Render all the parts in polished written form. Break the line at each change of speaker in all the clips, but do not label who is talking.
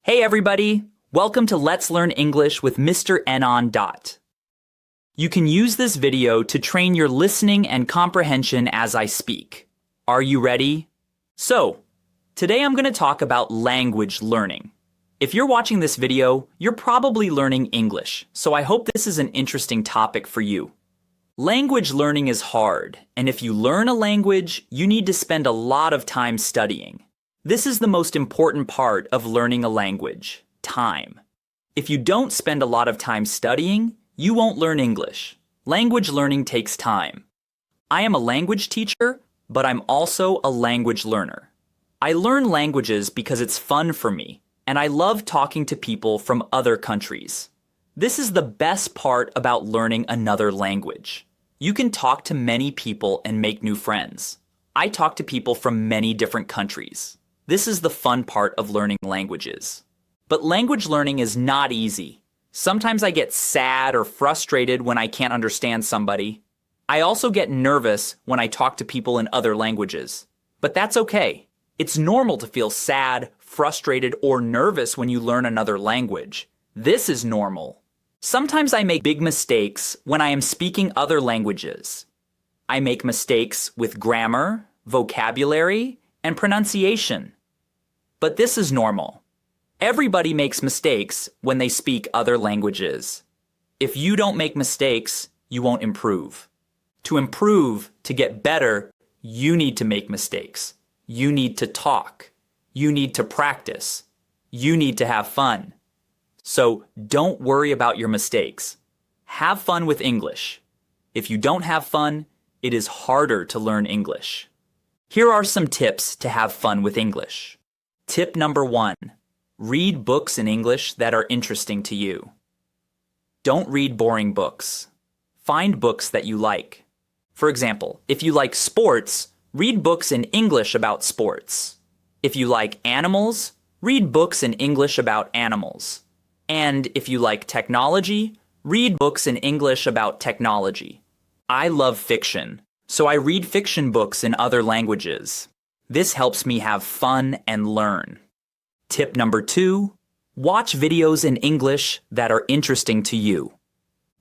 Hey everybody! Welcome to Let's Learn English with MrEnOn. You can use this video to train your listening and comprehension as I speak. Are you ready? So, today I'm going to talk about language learning. If you're watching this video, you're probably learning English, so I hope this is an interesting topic for you. Language learning is hard, and if you learn a language, you need to spend a lot of time studying. This is the most important part of learning a language, time. If you don't spend a lot of time studying, you won't learn English. Language learning takes time. I am a language teacher, but I'm also a language learner. I learn languages because it's fun for me, and I love talking to people from other countries. This is the best part about learning another language. You can talk to many people and make new friends. I talk to people from many different countries. This is the fun part of learning languages. But language learning is not easy. Sometimes I get sad or frustrated when I can't understand somebody. I also get nervous when I talk to people in other languages. But that's okay. It's normal to feel sad, frustrated, or nervous when you learn another language. This is normal. Sometimes I make big mistakes when I am speaking other languages. I make mistakes with grammar, vocabulary, and pronunciation. But this is normal. Everybody makes mistakes when they speak other languages. If you don't make mistakes, you won't improve. To improve, to get better, you need to make mistakes. You need to talk. You need to practice. You need to have fun. So don't worry about your mistakes. Have fun with English. If you don't have fun, it is harder to learn English. Here are some tips to have fun with English. Tip number 1. Read books in English that are interesting to you. Don't read boring books. Find books that you like. For example, if you like sports, read books in English about sports. If you like animals, read books in English about animals. And if you like technology, read books in English about technology. I love fiction, so I read fiction books in other languages. This helps me have fun and learn. Tip number 2, watch videos in English that are interesting to you.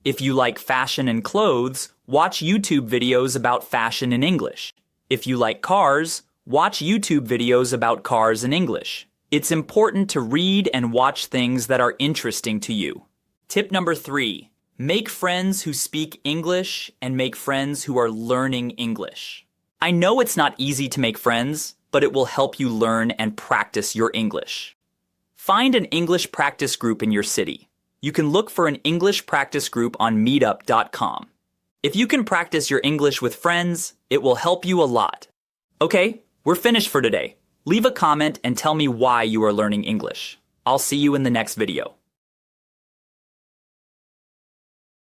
If you like fashion and clothes, watch YouTube videos about fashion in English. If you like cars, watch YouTube videos about cars in English. It's important to read and watch things that are interesting to you. Tip number 3, make friends who speak English and make friends who are learning English. I know it's not easy to make friends, but it will help you learn and practice your English. Find an English practice group in your city. You can look for an English practice group on meetup.com. If you can practice your English with friends, it will help you a lot. Okay, we're finished for today. Leave a comment and tell me why you are learning English. I'll see you in the next video.